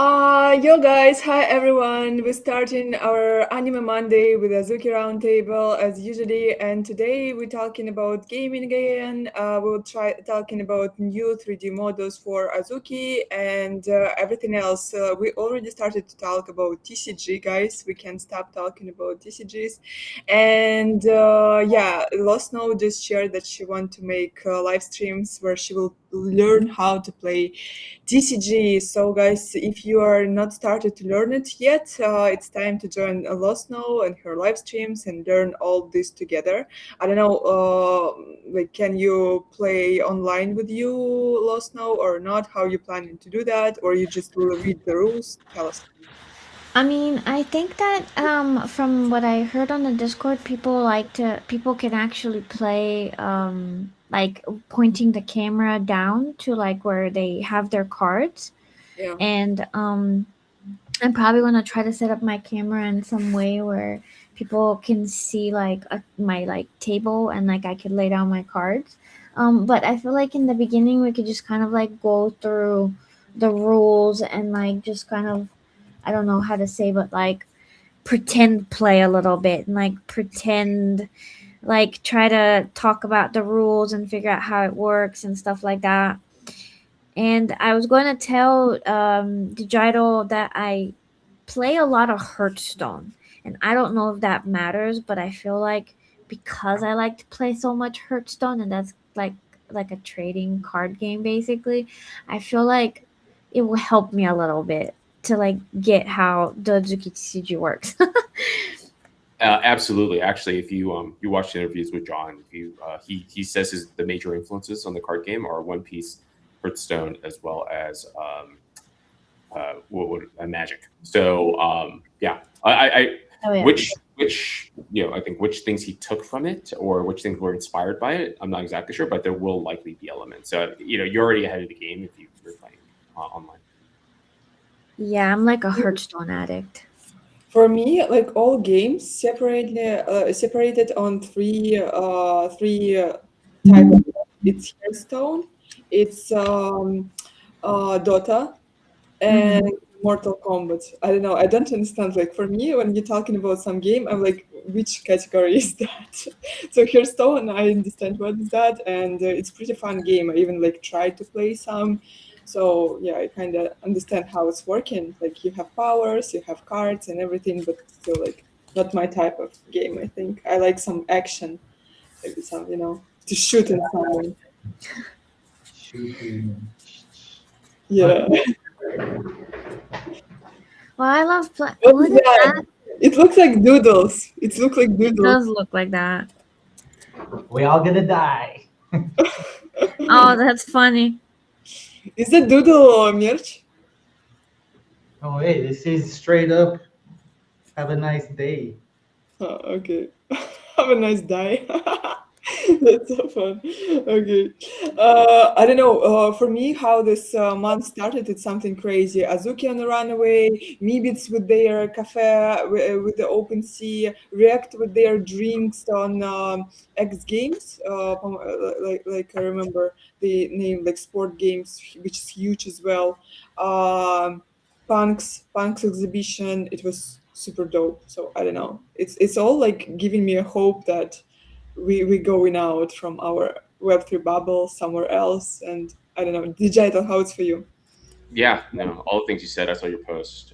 Yo guys, hi everyone. We're starting our Anime Monday with Azuki Roundtable as usually, and today we're talking about gaming again. We'll try talking about new 3D models for Azuki and everything else. We already started to talk about TCG, guys. We can't stop talking about TCGs. And yeah, Lost Snow just shared that she want to make live streams where she will learn how to play TCG. So, guys, if you are not started to learn it yet, it's time to join Lost Snow and her live streams and learn all this together. I don't know, like, can you play online with you, Lost Snow, or not? How you planning to do that, or you just will read the rules? Tell us. I mean, I think that from what I heard on the Discord, people can actually play like pointing the camera down to like where they have their cards, Yeah. and I'm probably gonna try to set up my camera in some way where people can see my like table and like I could lay down my cards. But I feel like in the beginning we could just kind of like go through the rules and like just kind of, I don't know how to say, but like pretend play a little bit and like pretend like try to talk about the rules and figure out how it works and stuff like that. And I was going to tell Digital that I play a lot of Hearthstone, and I don't know if that matters, but I feel like because I like to play so much Hearthstone, and that's like a trading card game basically, I feel like it will help me a little bit to like get how the Azuki TCG works. Absolutely. Actually, if you watch the interviews with John, if you he says the major influences on the card game are One Piece, Hearthstone, as well as what would Magic. So yeah, I Oh yeah. which I think which things he took from it or which things were inspired by it. I'm not exactly sure, but there will likely be elements. So you're already ahead of the game if you're playing online. Yeah, I'm like a Hearthstone addict. For me, like all games, separated on three type of. It's Hearthstone, it's Dota, and Mm-hmm. Mortal Kombat. I don't know. I don't understand. Like for me, when you're talking about some game, I'm like, which category is that? So Hearthstone, I understand what is that, and it's pretty fun game. I even like tried to play some. So yeah, I kind of understand how it's working. Like you have powers, you have cards and everything, but still like not my type of game. I think I like some action, maybe some to shoot in someone. Shooting. Yeah. Okay. Well, I love play. What What is is that? that? It looks like doodles. It looks like It doodles. does look like that. We all gonna die. Oh, that's funny. Is that doodle merch? Oh, hey, this is straight up. Have a nice day. Oh, okay. Have a nice day. That's so fun. Okay. I don't know. For me, how this month started, it's something crazy. Azuki on the Runaway, Meebits with their cafe with the open sea, React with their drinks on X Games. Like I remember the name, like Sport Games, which is huge as well. Um, Punk's exhibition. It was super dope. So I don't know. It's all like giving me a hope that we going out from our Web3 bubble somewhere else. And I don't know, digital, how it's for you? Yeah, no, all the things you said. I saw your post.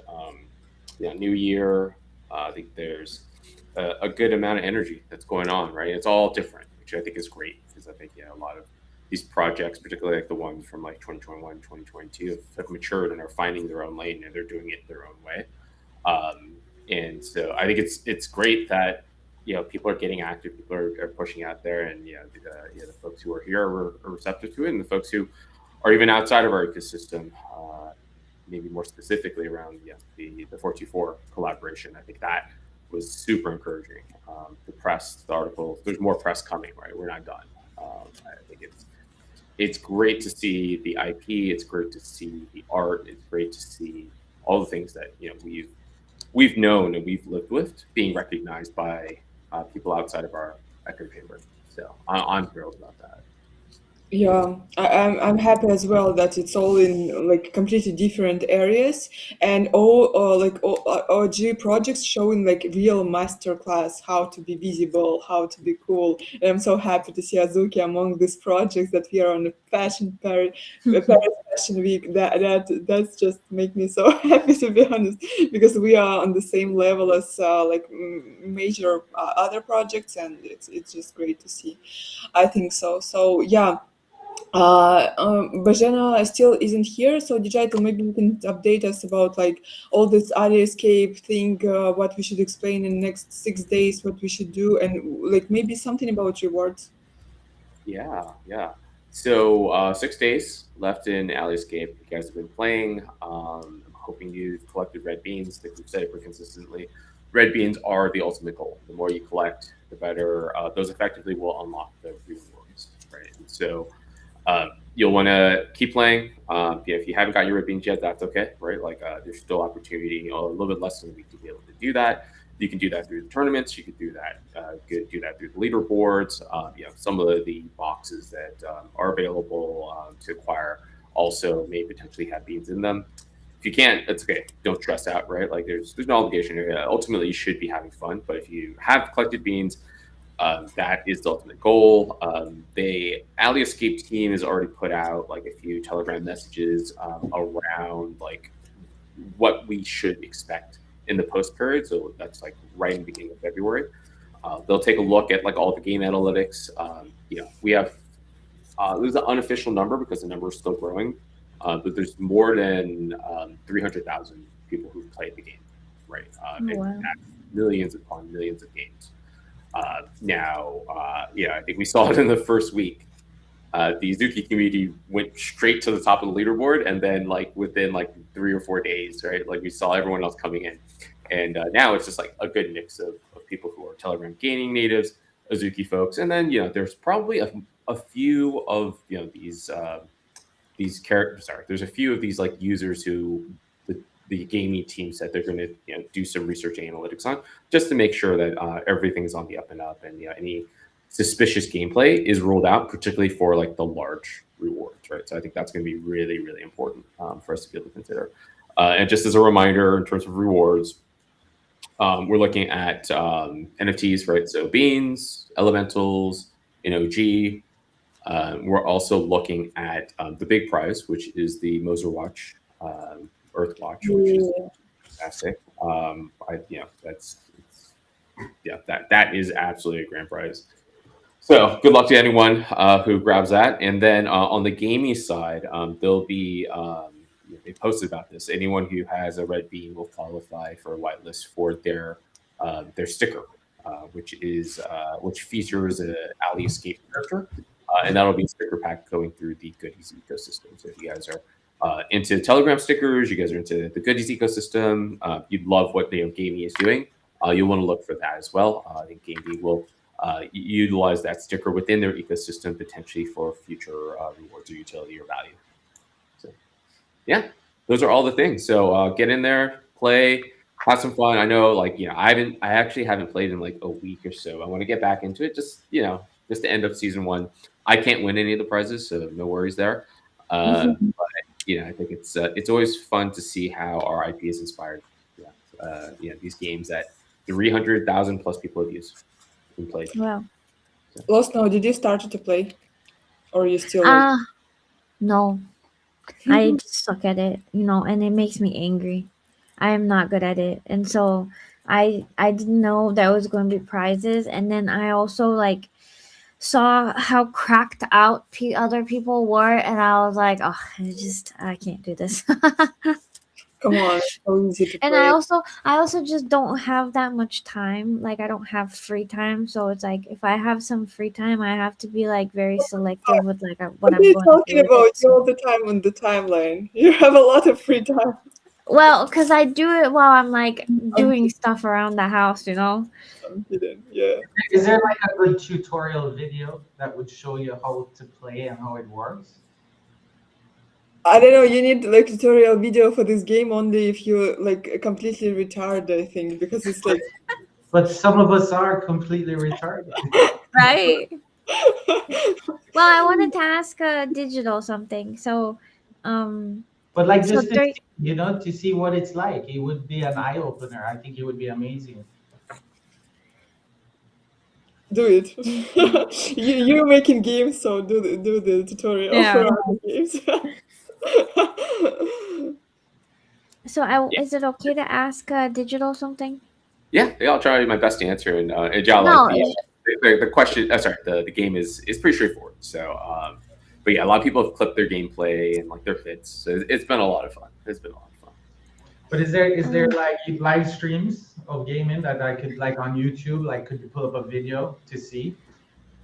Yeah, New Year. I think there's a good amount of energy that's going on, right? It's all different, which I think is great because I think a lot of these projects, particularly like the ones from like 2021, 2022, have matured and are finding their own lane and they're doing it their own way. Um, and so I think it's great that people are getting active, people are pushing out there, and the folks who are here are receptive to it, and the folks who or even outside of our ecosystem, maybe more specifically around the 424 collaboration. I think that was super encouraging. The press, the articles, there's more press coming, right? We're not done. I think it's great to see the IP. It's great to see the art. It's great to see all the things that we've known and we've lived with being recognized by people outside of our echo chamber. So I'm thrilled about that. Yeah, I'm happy as well that it's all in like completely different areas, and all OG projects showing like real masterclass how to be visible, how to be cool. And I'm so happy to see Azuki among these projects that we are on a Paris Fashion Week. That's just make me so happy, to be honest, because we are on the same level as major other projects, and it's just great to see. I think so. So yeah. Bajana still isn't here, so Digital, maybe you can update us about like all this area escape thing, what we should explain in the next 6 days, what we should do, and like maybe something about rewards. Yeah, yeah. So 6 days left in Alley Escape. You guys have been playing. I'm hoping you've collected red beans. Like we've said pretty consistently, red beans are the ultimate goal. The more you collect, the better. Those effectively will unlock the rewards, right? And so you'll want to keep playing. Yeah, if you haven't got your red beans yet, that's okay, right? Like there's still opportunity, a little bit less than a week to be able to do that. You can do that through the tournaments. You could do that. Do that through the leaderboards. Some of the boxes that are available to acquire also may potentially have beans in them. If you can't, it's okay. Don't stress out, right? Like there's no obligation. Ultimately, you should be having fun. But if you have collected beans, that is the ultimate goal. The Alley Escape team has already put out like a few Telegram messages around like what we should expect in the post period. So that's like right in the beginning of February. They'll take a look at like all the game analytics. We have there's an unofficial number because the number is still growing, but there's more than 300,000 people who've played the game, right? Oh, And wow. that's millions upon millions of games. I think we saw it in the first week. The Azuki community went straight to the top of the leaderboard, and then like within like 3 or 4 days, right? Like we saw everyone else coming in, and now it's just like a good mix of people who are Telegram gaming natives, Azuki folks, and then there's probably a few of these characters. Sorry, there's a few of these like users who the gaming team said they're going to do some research analytics on just to make sure that everything's on the up and up, and any suspicious gameplay is ruled out, particularly for like the large rewards, right? So I think that's going to be really, really important for us to be able to consider. And just as a reminder, in terms of rewards, we're looking at NFTs, right? So beans, elementals, in OG. We're also looking at the big prize, which is the Moser Watch, Earth Watch, which is Yeah. fantastic. That is absolutely a grand prize. So good luck to anyone who grabs that. And then on the gaming side, there'll be they posted about this. Anyone who has a red bean will qualify for a whitelist for their sticker, which features an Alley Escape character, and that'll be a sticker pack going through the Goodies ecosystem. So if you guys are into Telegram stickers, you guys are into the Goodies ecosystem, you'd love what Gamey is doing. You'll want to look for that as well. I think Gamey will utilize that sticker within their ecosystem potentially for future rewards or utility or value. So, yeah, those are all the things. So get in there, play, have some fun. I know, I actually haven't played in like a week or so. I want to get back into it. Just to end up season one. I can't win any of the prizes, so no worries there. But I think it's always fun to see how our IP is inspired. These games that 300,000 plus people have used and played. Wow. Lost now, did you start to play, or you still like? No. I just suck at it, and it makes me angry. I am not good at it. And so I didn't know there was going to be prizes, and then I also like saw how cracked out other people were, and I was like, oh, I can't do this. Come on, it's so easy to And play. I also just don't have that much time. Like I don't have free time, so it's like if I have some free time, I have to be like very selective with like what What are I'm you going to do talking with it. about? You all the time on the timeline. You have a lot of free time. Well, because I do it while I'm like I'm doing stuff around the house, I'm kidding. Yeah. Is there like a good tutorial video that would show you how to play and how it works? I don't know. You need like tutorial video for this game only if you like completely retarded. I think because it's like But some of us are completely retarded. Right? Well, I wanted to ask digital something. So, But like so just to there. see, to see what it's like, it would be an eye opener. I think it would be amazing. Do it. You're making games, so do the tutorial for Yeah. our games. So, Yeah. is it okay to ask digital something? Yeah, I'll try my best to answer. And yeah, like No. the question. Sorry, the game is pretty straightforward. So, but yeah, a lot of people have clipped their gameplay and like their fits. So it's been a lot of fun. It's been a lot of fun. But is there Um, like live streams of gaming that I could like on YouTube? Like, could you pull up a video to see?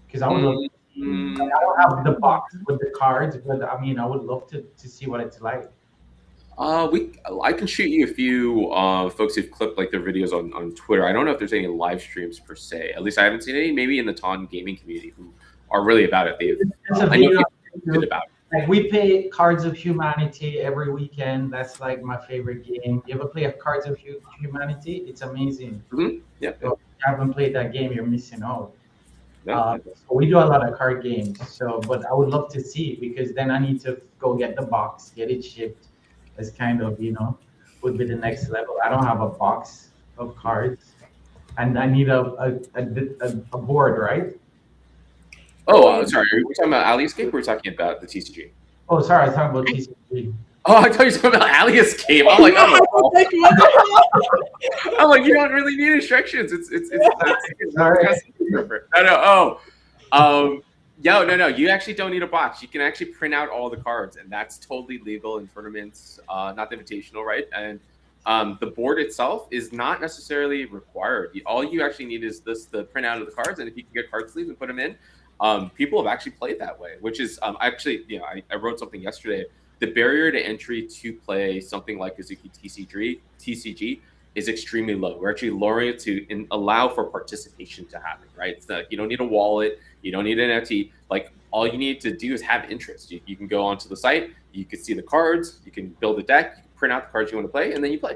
Because I would love to see. Like, I don't have the box with the cards, but I mean, I would love to see what it's like. I can shoot you a few folks who've clipped like their videos on Twitter. I don't know if there's any live streams per se. At least I haven't seen any. Maybe in the Ton gaming community who are really about it. There's a I know video people on are good YouTube. about it. Like, we play Cards of Humanity every weekend. That's like my favorite game. You ever play a Cards of Humanity? It's amazing. Yeah, So if you haven't played that game, you're missing out. yeah. So we do a lot of card games. So, but I would love to see it because then I need to go get the box, get it shipped. As kind of, would be the next level. I don't have a box of cards, and I need a board, right? Oh, sorry. Are we talking about Alley Escape or are we talking about the TCG? Oh, sorry, I was talking about TCG. Oh, I thought you were talking about Alley Escape. I'm like, oh, Like, what the I'm like, you don't really need instructions. It's Sorry. perfect. No. No. You actually don't need a box. You can actually print out all the cards, and that's totally legal in tournaments, not the invitational, right? And the board itself is not necessarily required. All you actually need is the printout of the cards, and if you can get card sleeves and put them in, people have actually played that way, which is actually, I wrote something yesterday. The barrier to entry to play something like Azuki TCG is extremely low. We're actually lowering it to allow for participation to happen, right? It's not, you don't need a wallet, you don't need an NFT. Like, all you need to do is have interest. You can go onto the site, you can see the cards, you can build a deck, you can print out the cards you want to play, and then you play.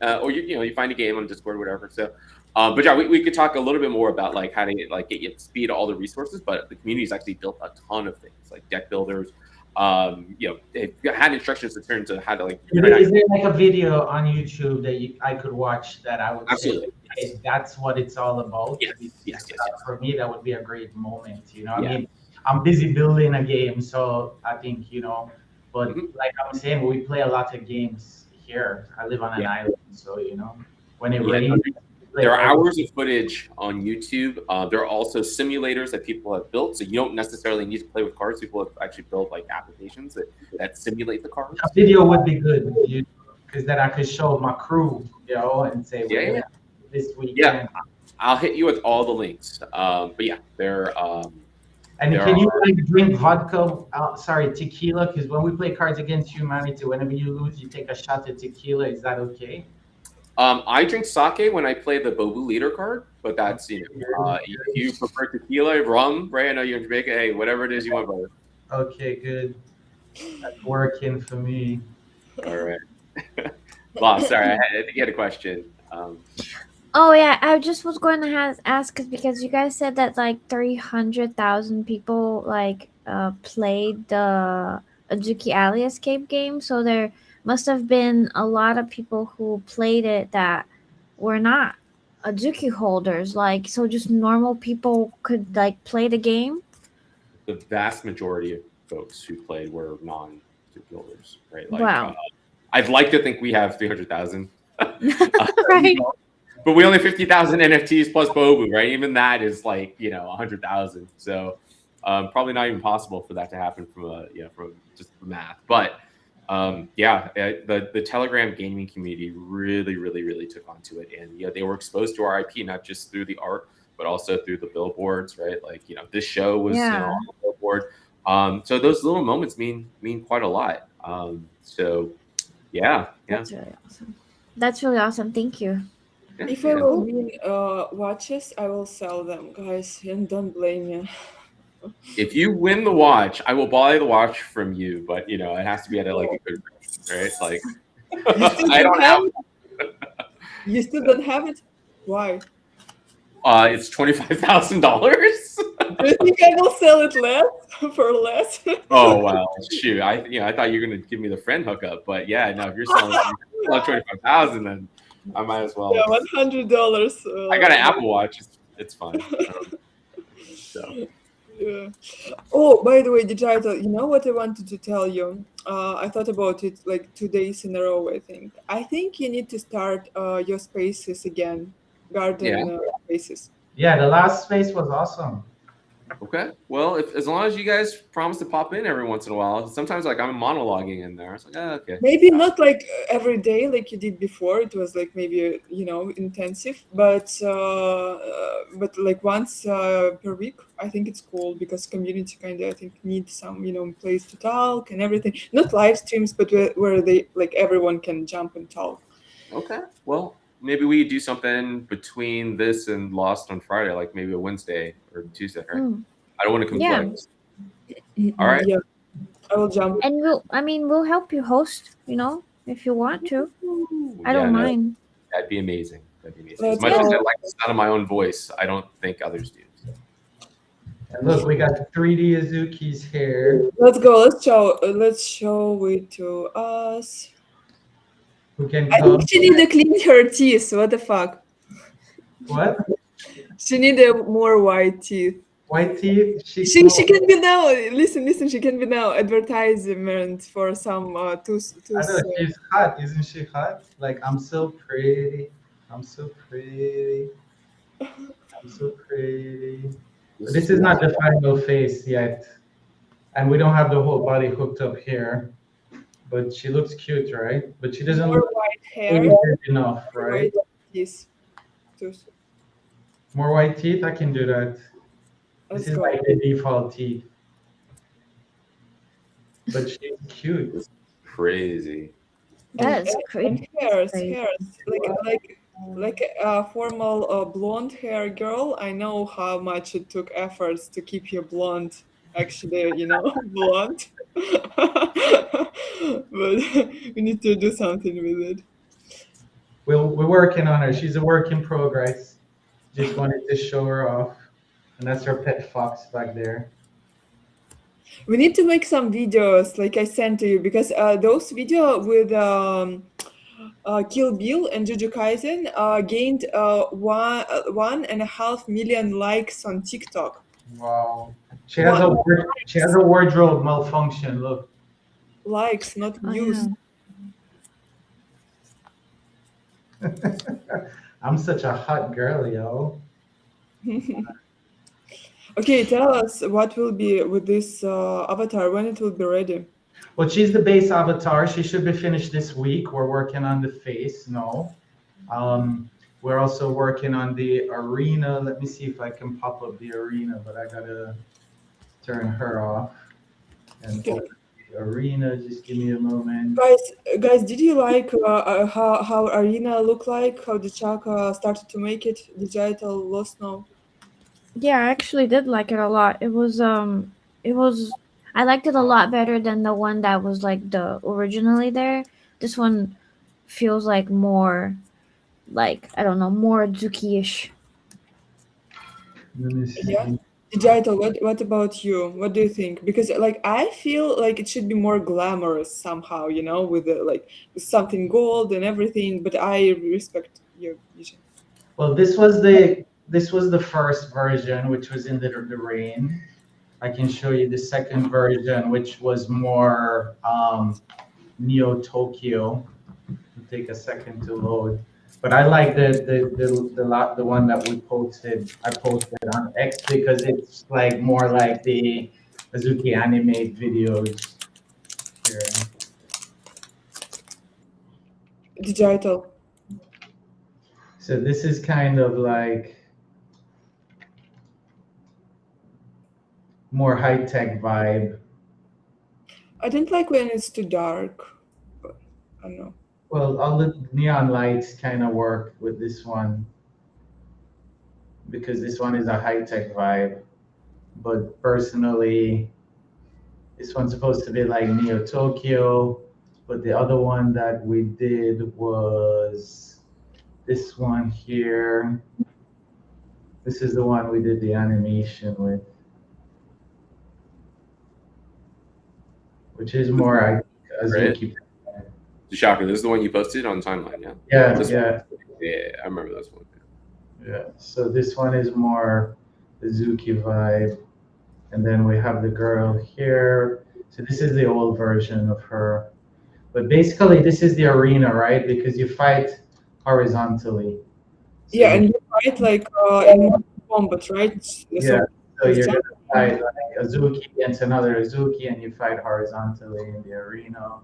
Or you find a game on Discord or whatever. So, but yeah, we could talk a little bit more about like how to get you speed all the resources. But the community's actually built a ton of things like deck builders. It had instructions in terms of how to like. Is there like a video on YouTube that I could watch that I would Absolutely. say, hey, that's what it's all about? Yes. For me, that would be a great moment. I Yeah. mean, I'm busy building a game, so I think, but Mhm. like I'm saying, we play a lot of games here. I live on an island, so, when it Yeah, rains, there are hours of footage on YouTube. There are also simulators that people have built, so you don't necessarily need to play with cards. People have actually built like applications that simulate the cards. a video would be good, because then I could show my crew, and say, Yeah. this weekend. Yeah, I'll hit you with all the links. But yeah, they're. And There can you are- like drink vodka? Tequila? Because when we play Cards Against Humanity, whenever you lose, you take a shot of tequila. Is that okay? I drink sake when I play the Bobu leader card, but that's if you prefer tequila, rum, right? I know you're in Jamaica. Hey, whatever it is you want, brother. Okay, good. That's working for me. All right. Well, sorry, I think you had a question. Oh yeah, I just was going to ask because you guys said that like 300,000 people played the Azuki Alley Escape game, so there must have been a lot of people who played it that were not Azuki holders. Like, so just normal people could like play the game. The vast majority of folks who played were non-builders, right? Like, Wow. I'd like to think we have 300,000. Right. But we only 50,000 NFTs plus Bobu, right? Even that is like 100,000. So probably not even possible for that to happen from just the math. But the Telegram gaming community really took onto it, and they were exposed to our IP not just through the art, but also through the billboards, right? Like this show was on the billboard. So those little moments mean quite a lot. That's really awesome. That's really awesome. Thank you. If I will win watches, I will sell them, guys, and don't blame me. If you win the watch, I will buy the watch from you, but it has to be at a good price, right? Like I don't have it. You still don't have it? Why? It's $25,000. Do you think I will sell it less for less? Oh wow, shoot! I thought you were gonna give me the friend hookup, but yeah, no. If you're selling 25,000, then I might as Yeah, well. $100. I got an Apple Watch. It's fine. So Yeah. Oh, by the way, Digital, you know what I wanted to tell you? I thought about it like 2 days in a row, I think. I think you need to start your spaces again, yeah. garden spaces. Yeah, the last space was awesome. Okay. Well, if as long as you guys promise to pop in every once in a while, sometimes like I'm monologuing in there. It's like, okay. Maybe not like every day like you did before. It was like maybe, intensive, but like once per week, I think it's cool because community kind of, I think, needs some, place to talk and everything. Not live streams, but where they like everyone can jump and talk. Okay. Well, maybe we do something between this and Lost on Friday, like maybe a Wednesday or Tuesday, right? Mm. I don't want to Yeah. conflict. All right. Yeah, I will jump. And we'll help you host, if you want to. I Yeah, don't no, mind. that'd be amazing. That'd be amazing. As Let's much as I go. like the sound of my own voice, I don't think others do. So. And look, we got 3D Azuki's here. Let's go. Let's show it to us. Who can I come? think she need to clean her teeth. What the fuck? What? She need a more white teeth. White teeth? She can be now. Listen. She can be now advertisement for some tooth. I know she's hot, isn't she hot? Like I'm so pretty. I'm so pretty. I'm so pretty. But this is not the final face yet. And we don't have the whole body hooked up here. But she looks cute, right? But she doesn't more look white hair. Asian enough, right? White teeth. Tooth. More white teeth, I can do that. Let's This is go. like the default teeth. But she's cute. Crazy. That is And crazy. hairs, Crazy. like a formal blonde hair girl. I know how much it took efforts to keep you blonde. Actually, blonde. But we need to do something with it. We're working on her. She's a work in progress. Just wanted to show her off. And that's her pet fox back there. We need to make some videos like I sent to you because those video with Kill Bill and Jujutsu Kaisen gained 1.5 million likes on TikTok. Wow. She has a wardrobe malfunction. Look. Likes, not Oh, views. yeah. I'm such a hot girl, yo. Okay, tell us what will be with this avatar, when it will be ready. Well, she's the base avatar. She should be finished this week. We're working on the face. No. We're also working on the arena. Let me see if I can pop up the arena, but I gotta turn her off. And Okay. open the arena. Just give me a moment. Guys, did you like how Arena looked like? How the Chaka started to make it? Digital Lost Now. Yeah, I actually did like it a lot. It was I liked it a lot better than the one that was like the originally there. This one feels like more like I don't know, more Azuki-ish. Let me see. Yeah. Digital, what about you? What do you think? Because like I feel like it should be more glamorous somehow, with with something gold and everything. But I respect your vision. Well, this was the first version, which was in the rain. I can show you the second version, which was more Neo Tokyo. It'll take a second to load, but I like the one that I posted on X because it's like more like the Azuki anime videos. Here. Digital. So this is kind of like more high-tech vibe. I don't like when it's too dark. But I don't know. Well, all the neon lights kind of work with this one because this one is a high-tech vibe. But personally, this one's supposed to be like Neo Tokyo, but the other one that we did was this one here. This is the one we did the animation with. which is more Right? Azuki. Shocker. This is the one you posted on timeline, yeah? Yeah, This one. yeah, Yeah, I remember this one. yeah. So this one is more Azuki vibe. And then we have the girl here. So this is the old version of her. But basically, this is the arena, right? Because you fight horizontally. So Yeah, you and can, you fight like in one combat, right? yeah. So So you're gonna horizontal. fight like Azuki against another Azuki, and you fight horizontally in the arena.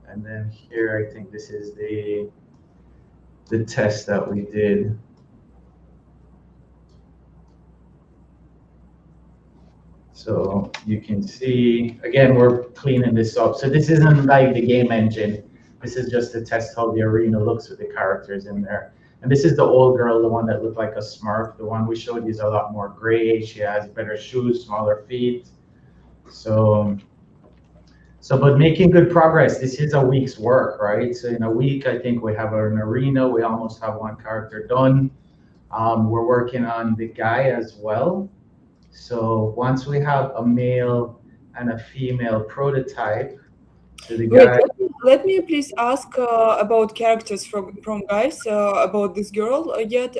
And then here, I think this is the test that we did. So you can see, again, we're cleaning this up. So this isn't like the game engine. This is just to test how the arena looks with the characters in there. And this is the old girl, the one that looked like a Smurf. The one we showed you is a lot more gray. She has better shoes, smaller feet. So, but making good progress. This is a week's work, right? So in a week, I think we have an arena. We almost have one character done. We're working on the guy as well. So once we have a male and a female prototype, so the Wait, guy, let me please ask about characters from guys about this girl yet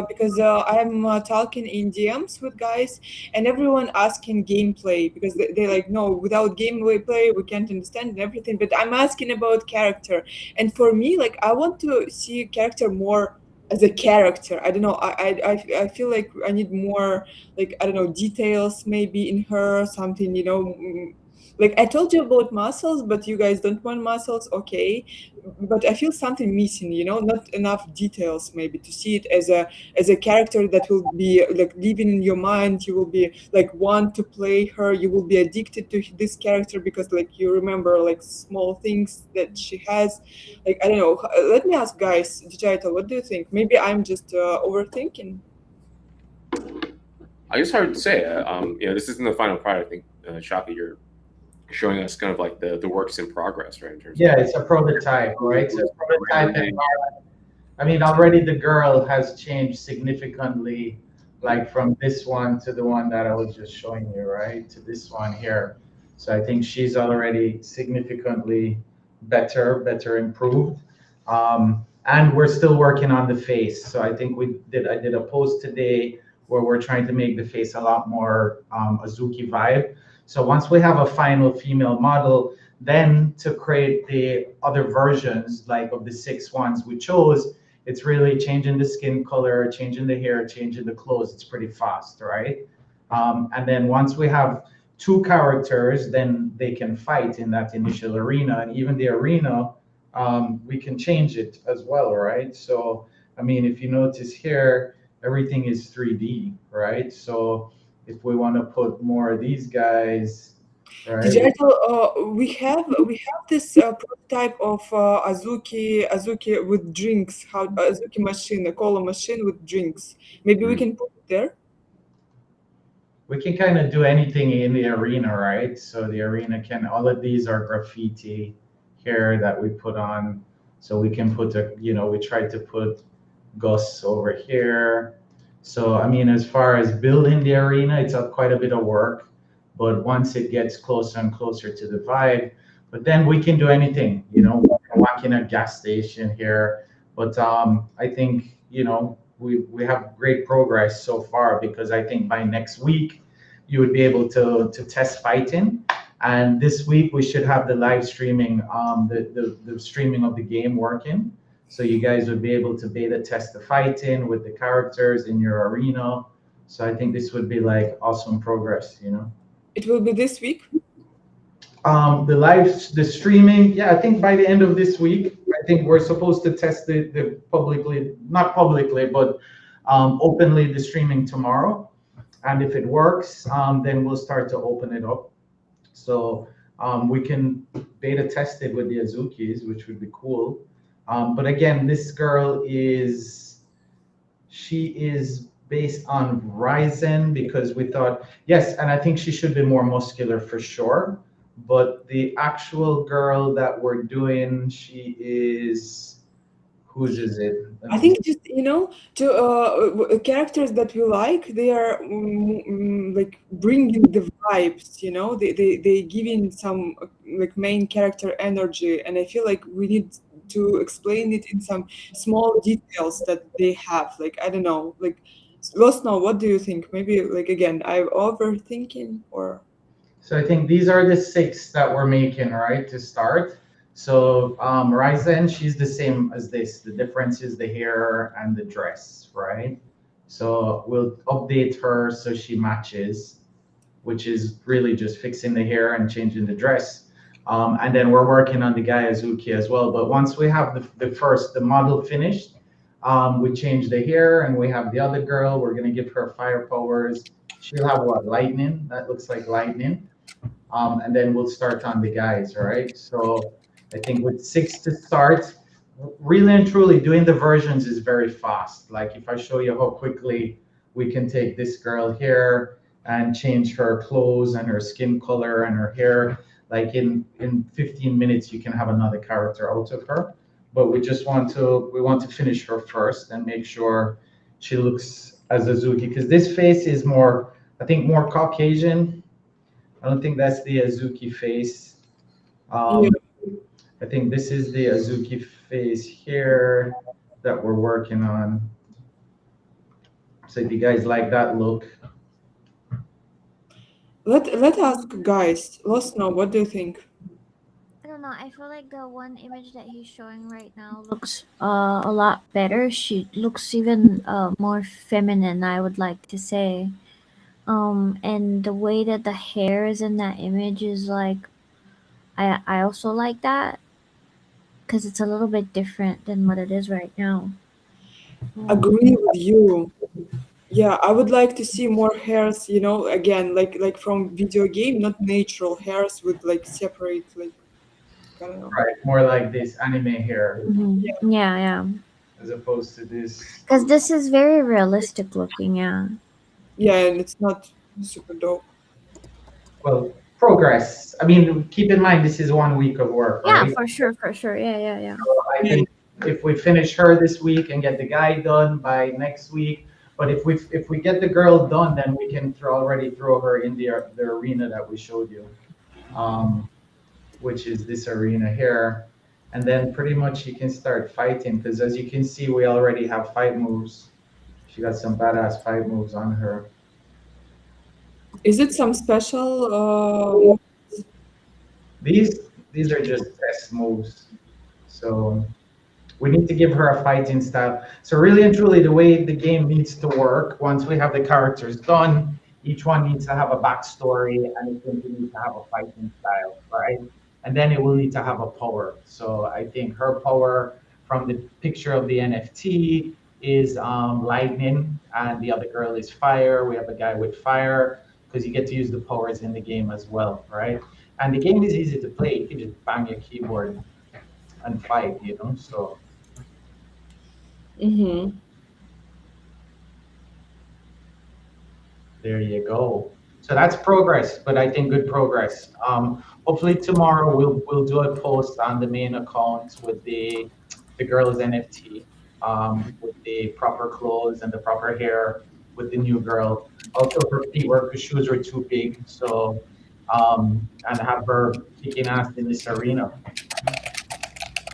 because I'm talking in DMs with guys and everyone asking gameplay because they like no without gameplay play we can't understand and everything but I'm asking about character and for me like I want to see character more as a character. I don't know. I feel like I need more like I don't know details maybe in her something like I told you about muscles, but you guys don't want muscles, okay? But I feel something missing, not enough details maybe to see it as a character that will be like living in your mind. You will be like want to play her. You will be addicted to this character because like you remember like small things that she has. Like I don't know. Let me ask guys, Digital, what do you think? Maybe I'm just overthinking. I guess hard to say. This isn't the final product. I think, Shaka, you're showing us kind of like the works in progress, right? In terms of yeah, it's a prototype, right? So prototype, and rendering. I mean, already the girl has changed significantly, like from this one to the one that I was just showing you, right? To this one here. So I think she's already significantly better improved. And we're still working on the face. So I think I did a post today where we're trying to make the face a lot more Azuki vibe. So once we have a final female model, then to create the other versions, like of the 6 ones we chose, it's really changing the skin color, changing the hair, changing the clothes. It's pretty fast, right? And then once we have 2 characters, then they can fight in that initial arena. And even the arena, we can change it as well, right? So, I mean, if you notice here, everything is 3D, right? So if we want to put more of these guys, right? Digital, we have this prototype of Azuki with drinks. How Azuki machine, a cola machine with drinks. Maybe we Mm. can put it there. We can kind of do anything in the arena, right? So the arena can, all of these are graffiti here that we put on. So we can put we tried to put Gus over here. So, I mean, as far as building the arena, it's quite a bit of work. But once it gets closer and closer to the vibe, but then we can do anything, we can walk in a gas station here. But I think, we have great progress so far because I think by next week, you would be able to test fighting. And this week, we should have the live streaming, the streaming of the game working. So you guys would be able to beta test the fighting with the characters in your arena. So I think this would be like awesome progress. It will be this week. The streaming, yeah, I think by the end of this week, I think we're supposed to test the publicly, not publicly, but openly the streaming tomorrow. And if it works, then we'll start to open it up. So we can beta test it with the Azukis, which would be cool. But again, this girl she is based on Ryzen because we thought, yes, and I think she should be more muscular for sure. But the actual girl that we're doing, she is, Whose is it? Let I me think just to characters that we like, they are like bringing the vibes. They giving some like main character energy, and I feel like we need to explain it in some small details that they have. Like I don't know, like Lost now. What do you think? Maybe like again, I'm overthinking or. So I think these are the six that we're making, right, to start. So Ryzen, she's the same as this. The difference is the hair and the dress, right? So we'll update her so she matches, which is really just fixing the hair and changing the dress. And then we're working on the guy Azuki as well. But once we have the model finished, we change the hair and we have the other girl. We're gonna give her fire powers. She'll have what, lightning? That looks like lightning. And then we'll start on the guys, all right? So I think with six to start, really and truly doing the versions is very fast. Like if I show you how quickly we can take this girl here and change her clothes and her skin color and her hair, like in 15 minutes you can have another character out of her. But we want to finish her first and make sure she looks as Azuki, because this face is more, I think, more Caucasian. I don't think that's the Azuki face. Yeah. I think this is the Azuki face here that we're working on. So if you guys like that look, Let ask guys. Lost now. What do you think? I don't know. I feel like the one image that he's showing right now looks a lot better. She looks even more feminine, I would like to say. And the way that the hair is in that image is like I also like that because it's a little bit different than what it is right now. Agree with you. Yeah, I would like to see more hairs, again, like from video game, not natural hairs with like separate, like I don't know. right? More like this anime hair Yeah, yeah. as opposed to this. Because this is very realistic looking. Yeah. Yeah, and it's not super dope. Well, progress. I mean, keep in mind this is 1 week of work, Yeah, right? for sure, for sure. Yeah, yeah, yeah. So I think if we finish her this week and get the guy done by next week, but if we get the girl done, then we can already throw her in the arena that we showed you, um, which is this arena here, and then pretty much you can start fighting because as you can see, we already have fight moves. She got some badass fight moves on her. Is it some special? These are just test moves, so we need to give her a fighting style. So really and truly, the way the game needs to work, once we have the characters done, each one needs to have a backstory and it's going to need to have a fighting style, right? And then it will need to have a power. So I think her power from the picture of the NFT is lightning, and the other girl is fire. We have a guy with fire because you get to use the powers in the game as well, right? And the game is easy to play. You can just bang your keyboard and fight, So Mm-hmm. there you go. So that's progress, but I think good progress. Hopefully tomorrow we'll do a post on the main account with the girl's NFT, with the proper clothes and the proper hair with the new girl. Also her feet were, her shoes were too big, so and have her kicking ass in this arena.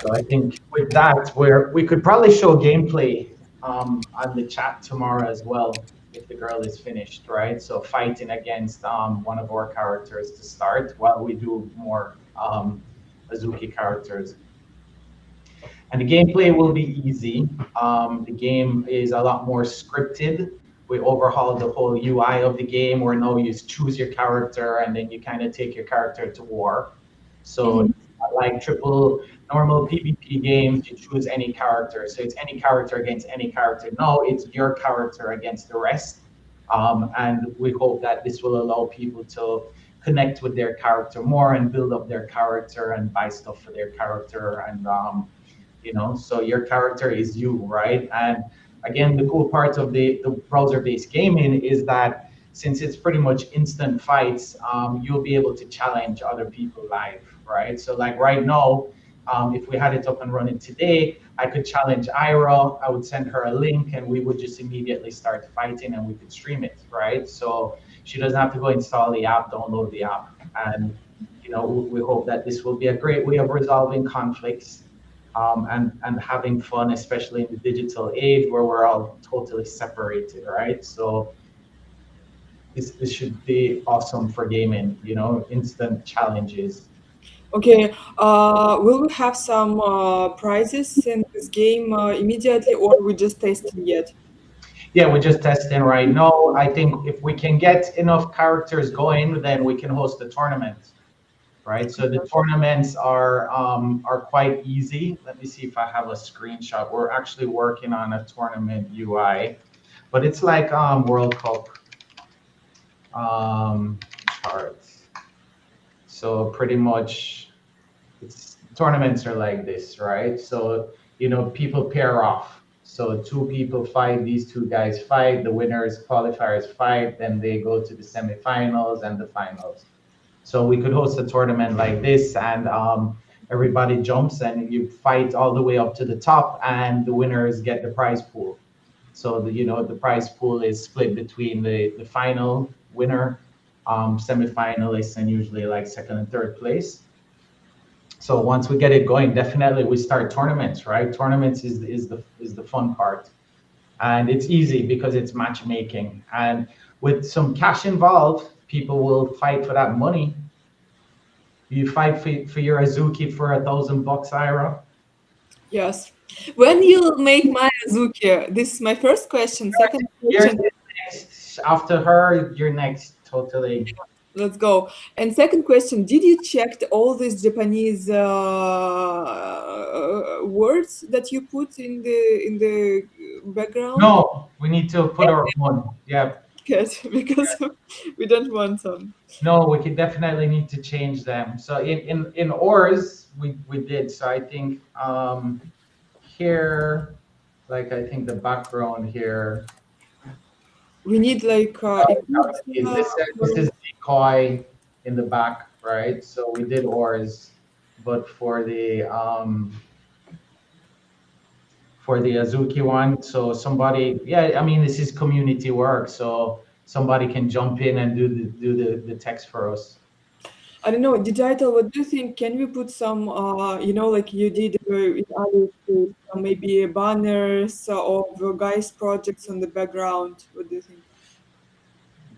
So I think with that, we could probably show gameplay on the chat tomorrow as well if the girl is finished, right? So fighting against one of our characters to start while we do more Azuki characters. And the gameplay will be easy. The game is a lot more scripted. We overhauled the whole UI of the game where now you choose your character and then you kind of take your character to war. So it's not like triple normal PvP games, you choose any character. So it's any character against any character. No, it's your character against the rest. And we hope that this will allow people to connect with their character more and build up their character and buy stuff for their character. And, so your character is you, right? And again, the cool part of the browser-based gaming is that since it's pretty much instant fights, you'll be able to challenge other people live, right? So like right now, If we had it up and running today, I could challenge Ira. I would send her a link, and we would just immediately start fighting, and we could stream it, right? So she doesn't have to go install the app, download the app, and we hope that this will be a great way of resolving conflicts, and having fun, especially in the digital age where we're all totally separated, right? So this should be awesome for gaming, instant challenges. Okay, will we have some prizes in this game immediately, or we just testing yet? Yeah, we're just testing right now. I think if we can get enough characters going, then we can host a tournament, right? So the tournaments are quite easy. Let me see if I have a screenshot. We're actually working on a tournament UI, but it's like World Cup um, charts. So pretty much, it's tournaments are like this, right? So people pair off. So two people fight, these two guys fight, the winners qualifiers fight, then they go to the semifinals and the finals. So we could host a tournament like this, and everybody jumps and you fight all the way up to the top, and the winners get the prize pool. So the prize pool is split between the final winner, semifinalists, and usually like second and third place. So once we get it going, definitely we start tournaments, right? Tournaments is the fun part, and it's easy because it's matchmaking, and with some cash involved, people will fight for that money. You fight for your Azuki for $1,000, Ira. Yes. When you'll make my Azuki? This is my first question. Second You're question, next. After her, you're next. Totally. let's go. And second question, did you check all these Japanese words that you put in the background? No, we need to put our own. Yeah. Good, because we don't want some. No, we could definitely need to change them. So in oars, we did. So I think here, like I think the background here. We need like This is decoy in the back, right? So we did oars, but for the Azuki one, so somebody, yeah, I mean this is community work, so somebody can jump in and do the text for us. I don't know, digital, what do you think? Can we put some, like you did with other schools, maybe banners of guys' projects on the background? What do you think?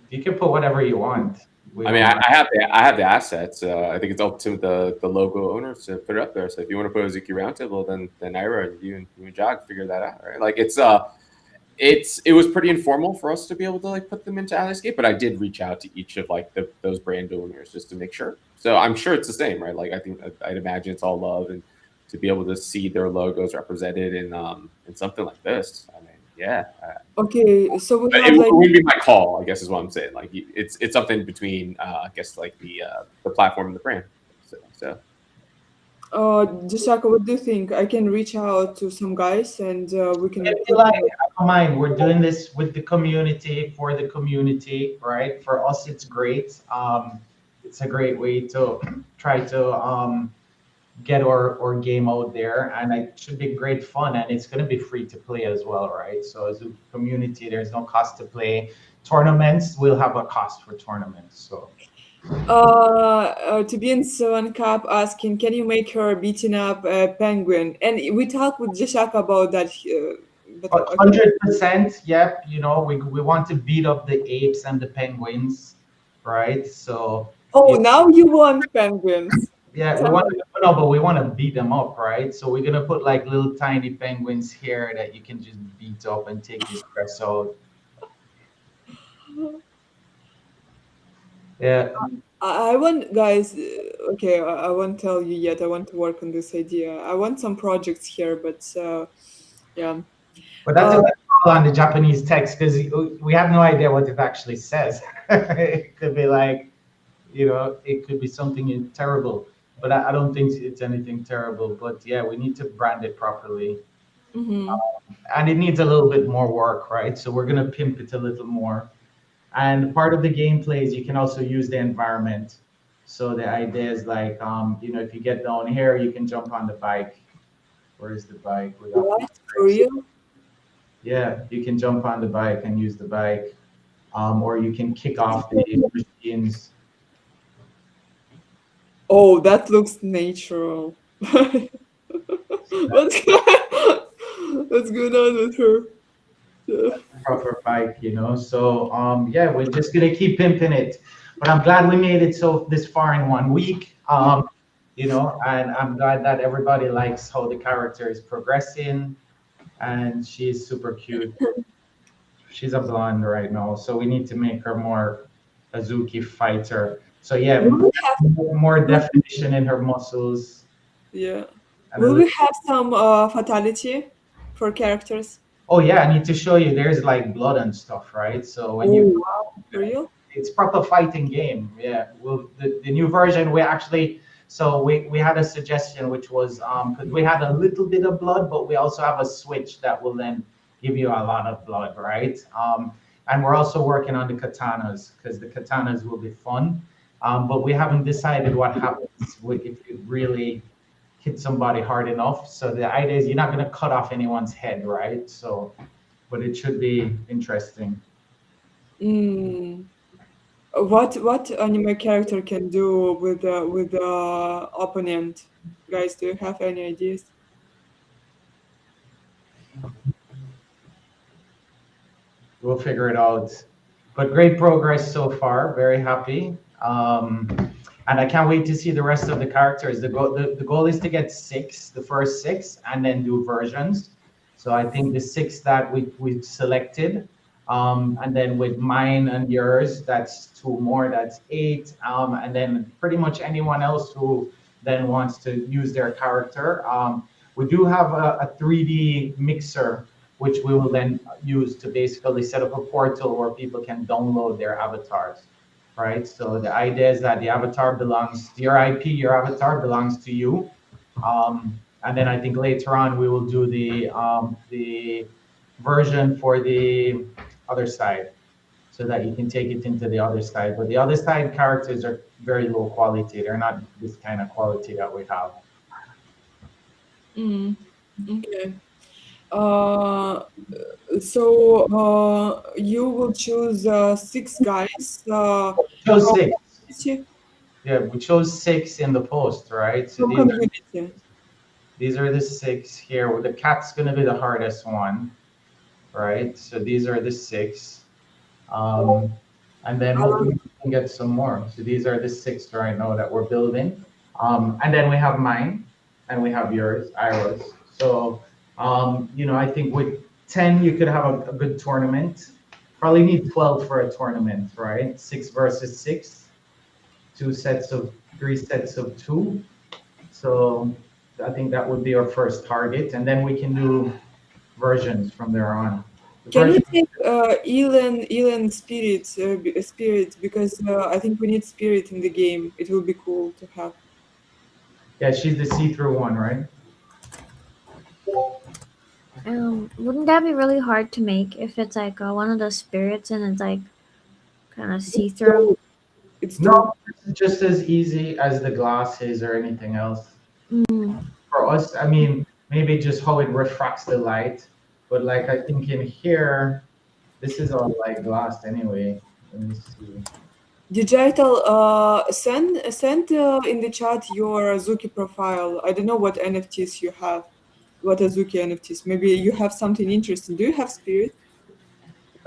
You can put whatever you want. We I mean, don't mind. I have the assets. I think it's up to the logo owners to put it up there. So if you want to put Azuki Roundtable, then Ira and you and Jog figure that out, right? Like it was pretty informal for us to be able to like put them into Allyscape, but I did reach out to each of like those brand owners just to make sure. So I'm sure it's the same, right? Like I think I'd imagine it's all love, and to be able to see their logos represented in something like this, I mean, yeah. Okay, so we But have it like, wouldn't be my call, I guess, is what I'm saying. Like it's something between, I guess, like the platform and the brand. So Jashaka, what do you think? I can reach out to some guys and we can If you put. like, I don't mind. We're doing this with the community, for the community, right? For us, it's great. It's a great way to try to get our game out there, and it should be great fun, and it's going to be free to play as well, right? So as a community, there's no cost to play. Tournaments will have a cost for tournaments. So To be in Seven Cup asking, can you make her beating up a penguin? And we talked with Jashaka about that, but okay. 100%, yep. We want to beat up the apes and the penguins, right? So Oh, now you want penguins. yeah, we Tell want me. to, no, but we want to beat them up, right? So we're gonna put like little tiny penguins here that you can just beat up and take your stress out. Yeah, I want, guys, okay, I won't tell you yet. I want to work on this idea. I want some projects here, but yeah. but that's Uh, a good call on the Japanese text because we have no idea what it actually says. It could be like, it could be something terrible, but I don't think it's anything terrible. But yeah, we need to brand it properly, mhm. and it needs a little bit more work, right? So we're gonna pimp it a little more. And part of the gameplay is you can also use the environment. So the idea is like, if you get down here, you can jump on the bike. Where is the bike? We got What? For bikes. real? Yeah, you can jump on the bike and use the bike, or you can kick off the machines. Oh, that looks natural. What's what's going on with her? Yeah. Proper bike, So yeah, we're just gonna keep pimping it. But I'm glad we made it so this far in 1 week. And I'm glad that everybody likes how the character is progressing, and she's super cute. She's a blonde right now, so we need to make her more Azuki fighter. So yeah, Will we have more definition in her muscles yeah. and a Will little. we have some fatality for characters? Oh yeah, I need to show you. There's like blood and stuff, right? So when you Oh wow, for real? it's proper fighting game. Yeah. Well, the new version we actually we had a suggestion which was because we had a little bit of blood, but we also have a switch that will then give you a lot of blood, right? And we're also working on the katanas because the katanas will be fun. But we haven't decided what happens if you really hit somebody hard enough. So the idea is you're not going to cut off anyone's head, right? So, but it should be interesting. Mm. What anime character can do with the opponent? Guys, do you have any ideas? We'll figure it out. But great progress so far. Very happy. And I can't wait to see the rest of the characters. The goal is to get six, the first six, and then do versions. So I think the six that we selected, and then with mine and yours, that's two more, that's eight. And then pretty much anyone else who then wants to use their character. We do have a 3D mixer which we will then use to basically set up a portal where people can download their avatars, right? So the idea is that the avatar belongs to your IP, your avatar belongs to you. And then I think later on we will do the version for the other side so that you can take it into the other side. But the other side characters are very low quality. They're not this kind of quality that we have. Mm. Okay. Uh, so you will choose six guys Chose from six. community. Yeah, we chose six in the post, right? So From these community. These are the six here. Well, the cat's going to be the hardest one, right? So these are the six. Um, and then hopefully we can get some more. So these are the six right now that we're building. And then we have mine and we have yours, Ira's. So, I think with 10, you could have a good tournament. Probably need 12 for a tournament, right? Six versus six, three sets of two. So I think that would be our first target, and then we can do versions from there on. The Can we version, take Elan spirit because I think we need spirit in the game. It will be cool to have. yeah, she's the see-through one, right? Wouldn't that be really hard to make if it's like one of the spirits and it's like kind of see through? It's dope. No, it's just as easy as the glasses or anything else. Mm. For us, I mean, maybe just how it refracts the light, but like I think in here, this is all like glass anyway. Let me see. Digital, send in the chat your Azuki profile. I don't know what NFTs you have, what Azuki NFTs. Maybe you have something interesting. Do you have spirit?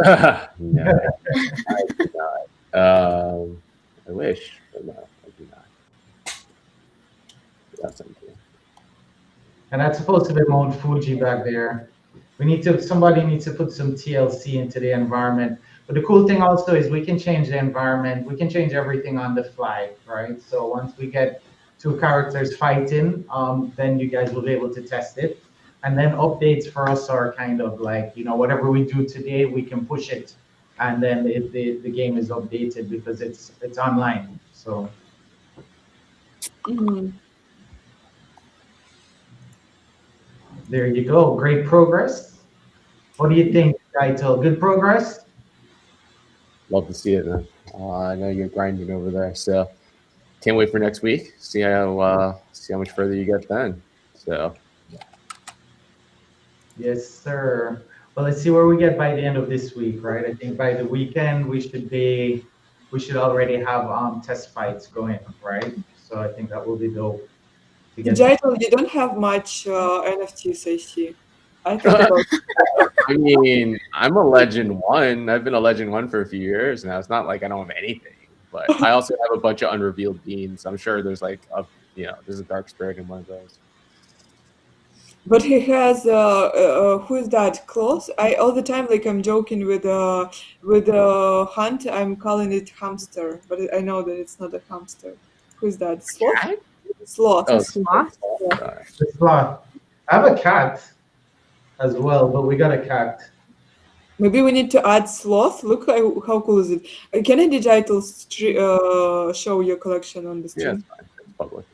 No, I do not. I wish, but no, I do not. That's something. And that's supposed to be Mount Fuji back there. Somebody needs to put some TLC into the environment. But the cool thing also is we can change the environment. We can change everything on the fly, right? So once we get two characters fighting, then you guys will be able to test it. And then updates for us are kind of like, whatever we do today, we can push it. And then the game is updated because it's online. So Mhm. there you go. Great progress. What do you think, Kaito? Good progress? Love to see it, man. I know you're grinding over there, so can't wait for next week. See how much further you get then. So Yes, sir. Well, let's see where we get by the end of this week, right? I think by the weekend we should already have test fights going, right? So I think that will be dope to get some. Digital, you don't have much NFTs, I see. I thought about I mean, I'm a Legend One. I've been a Legend One for a few years now. It's not like I don't have anything, but I also have a bunch of unrevealed beans. I'm sure there's like there's a dark spirit in one of those. but he has who is that? Close? I all the time like I'm joking with Hunt. I'm calling it hamster, but I know that it's not a hamster. Who is that? Sloth. Cat? Sloth. Oh, Sloth? The sloth. I have a cat as well, but we got a cat. Maybe we need to add sloth. Look how cool is it? Can I digital show your collection on the yeah, stream? it's fine. It's public.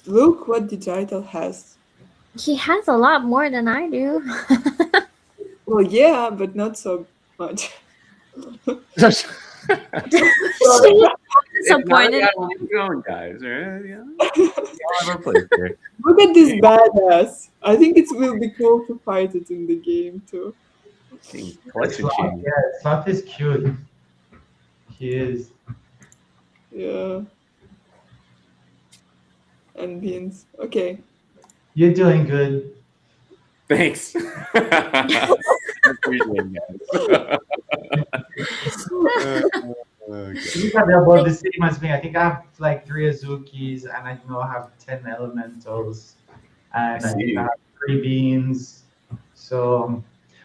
Look what digital has. He has a lot more than I do. Well, yeah, but not so much. She's disappointed. Keep going, guys. Right? Yeah. Y'all have a place here. Look at this badass. I think it will be cool to fight it in the game too. Collection Sloth, change. yeah, sloth is cute. He is. Yeah. And beans. Okay. You're doing good. Thanks. I appreciate it, guys. You got about the same as me. I think I have like 3 Azukis, and I know I have 10 elementals, and I think I have 3 beans. So,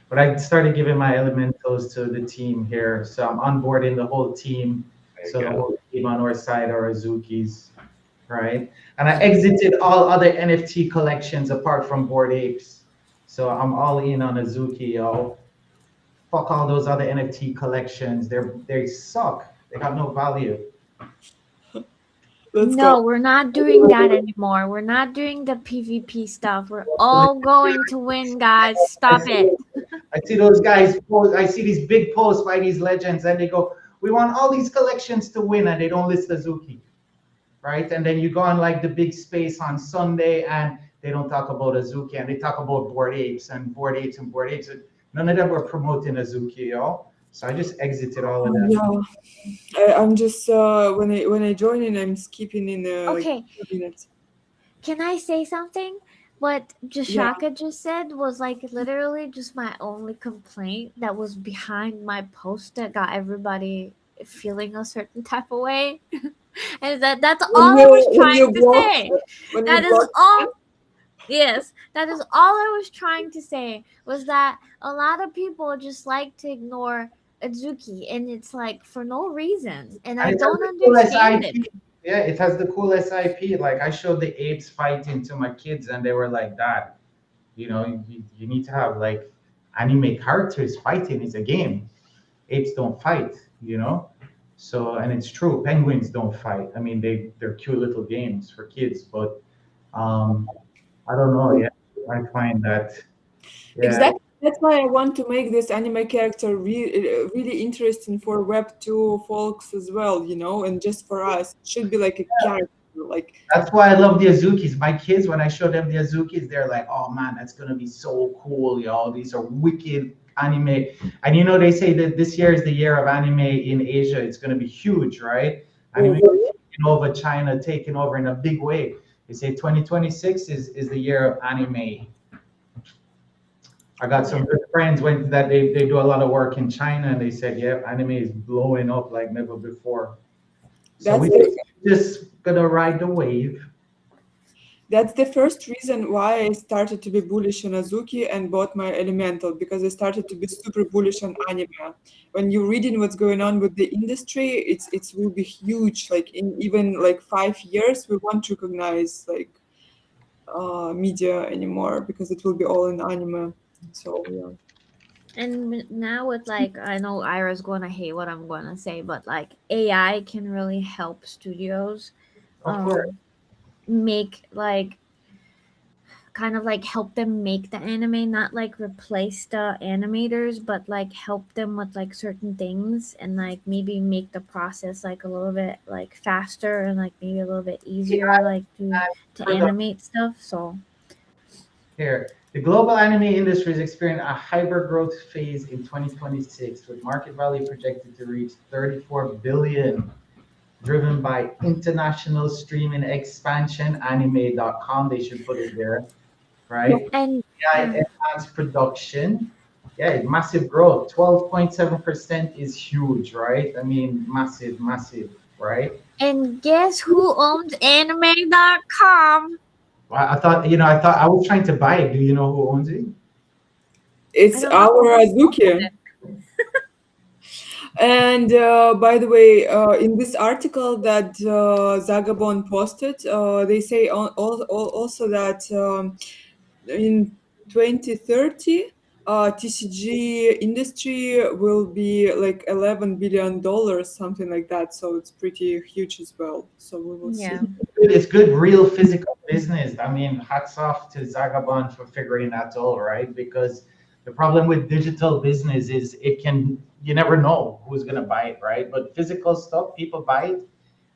but I started giving my elementals to the team here, so I'm onboarding the whole team. So the whole team on our side are Azukis, right? And I exited all other NFT collections apart from Bored Apes. So I'm all in on Azuki, yo. Fuck all those other NFT collections. They suck. They got no value. Let's No, go. we're not doing that anymore. We're not doing the PvP stuff. We're all going to win, guys. Stop it. I see those guys post. I see these big posts by these legends, and they go, "We want all these collections to win," and they don't list Azuki, right? And then you go on like the big space on Sunday, and they don't talk about Azuki, and they talk about Bored Apes and Bored Apes and Bored Apes. None of them were promoting Azuki, yo. So I just exited all of them. Yeah. I'm just when I join in, I'm skipping in like Okay, 2 minutes. can I say something? What Jashaka just said was like literally just my only complaint that was behind my post that got everybody feeling a certain type of way. And that's all I was trying to say. When That you is block, all. Yes, that is all I was trying to say was that a lot of people just like to ignore Azuki, and it's like for no reason, and I And it has don't the coolest understand it. IP. Yeah, it has the coolest IP. Like I showed the apes fighting to my kids, and they were like, "Dad, you need to have like anime characters fighting. It's a game. Apes don't fight, you know." So, and it's true. Penguins don't fight. I mean, they're cute little games for kids, but I don't know. Yeah, I find that. Yeah, exactly. That's why I want to make this anime character really interesting for Web 2 folks as well, and just for us. It should be like a character, like that's why I love the Azukis. My kids, when I show them the Azukis, they're like, "Oh man, that's gonna be so cool, y'all. These are wicked anime." And they say that this year is the year of anime in Asia. It's gonna be huge, right? Anime taking over China, taking over in a big way. They say 2026 is the year of anime. I got some good friends that they do a lot of work in China, and they said, "Yeah, anime is blowing up like never before." So that's we just gonna ride the wave. That's the first reason why I started to be bullish on Azuki and bought my Elemental, because I started to be super bullish on anime. When you're reading what's going on with the industry, it will be huge. Like in even like 5 years, we won't recognize like media anymore because it will be all in anime. So yeah. And now with like, I know Ira's going to hate what I'm going to say, but like AI can really help studios Of course. make like kind of like help them make the anime, not like replace the animators, but like help them with like certain things and like maybe make the process like a little bit like faster and like maybe a little bit easier like And to for the animate stuff. So here, the global anime industry is experiencing a hyper growth phase in 2026, with market value projected to reach 34 billion, driven by international streaming expansion. Anime.com, they should put it there, right? and AI yeah. enhanced production. Yeah, massive growth. 12.7% is huge, right? I mean, massive, massive, right? And guess who owns anime.com? Well, I thought, I was trying to buy it. Do you know who owns it? I It's don't know our who owns Azuki. it. And by the way, in this article that Zagabon posted, they say also that in 2030, TCG industry will be like $11 billion, something like that. So it's pretty huge as well. So we will see. Yeah. It's good, real physical business. I mean, hats off to Zagabond for figuring that out, right? Because the problem with digital business is you never know who's going to buy it, right? But physical stuff, people buy it,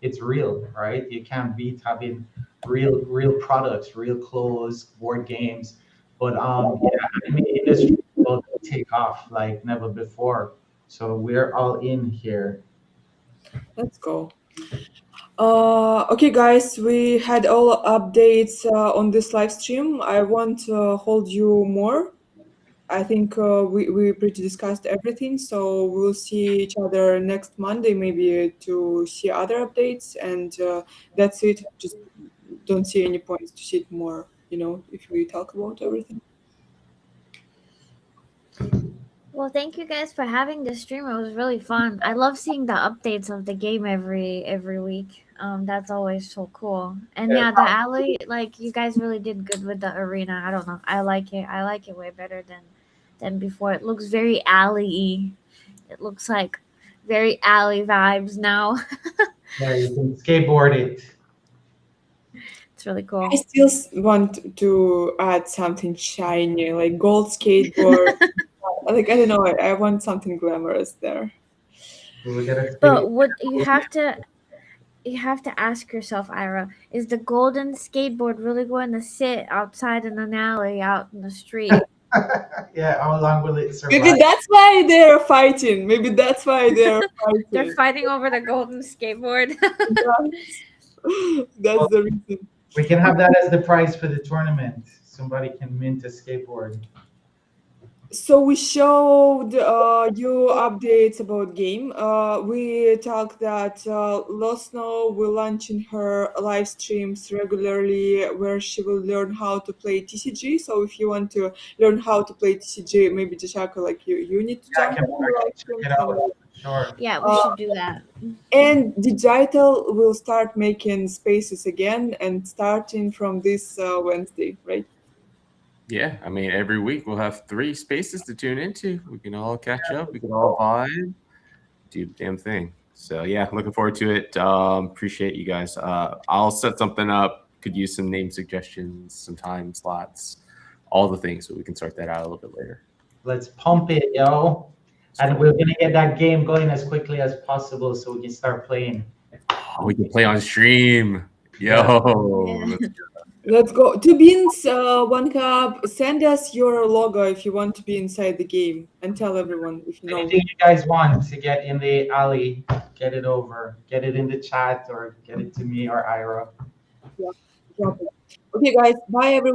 it's real, right? You can't beat having real products, real clothes, board games. But yeah, anime industry is about to take off like never before. So we're all in here. Let's go. Okay, guys, we had all updates on this live stream. I won't hold you more. I think we pretty discussed everything, so we'll see each other next Monday, maybe to see other updates, and that's it. Just don't see any points to see it more, if we talk about everything. Well, thank you guys for having this stream. It was really fun. I love seeing the updates of the game every week. That's always so cool. And yeah, the alley, like you guys really did good with the arena. I don't know. I like it. I like it way better than before. It looks very alley-y. It looks like very alley vibes now. Yeah, you can skateboard it. It's really I cool. still want to add something shiny, like gold skateboard. Like, I don't know, I want something glamorous there. We gotta spin it. But what you have to ask yourself, Ira, is the golden skateboard really going to sit outside in an alley out in the street? Yeah, how long will it Maybe survive? that's why they're fighting. Maybe that's why they're They're fighting. fighting over the golden skateboard. That's, that's Well, the reason. we can have that as the prize for the tournament. Somebody can mint a skateboard. So we showed you updates about game. We talked that Losno will launch in her live streams regularly, where she will learn how to play TCG. So if you want to learn how to play TCG, maybe Jashaka, like you need to Yeah, jump on the I can live check streams. it out for sure. Yeah, we Uh, should do that. and Digital will start making spaces again, and starting from this Wednesday, right? Yeah, I mean, every week we'll have 3 spaces to tune into. We can all catch up. We can all vibe, do the damn thing. So yeah, looking forward to it. Appreciate you guys. I'll set something up. Could use some name suggestions, some time slots, all the things, so we can sort that out a little bit later. Let's pump it, yo. And we're gonna get that game going as quickly as possible so we can start playing. Oh, we can play on stream. Yo, Yeah. let's go. Let's go. Two Beans, One Cup, send us your logo if you want to be inside the game, and tell everyone if you know. Anything you guys want to get in the alley, get it over. Get it in the chat or get it to me or Ira. Yeah. Okay, guys. Bye, everyone.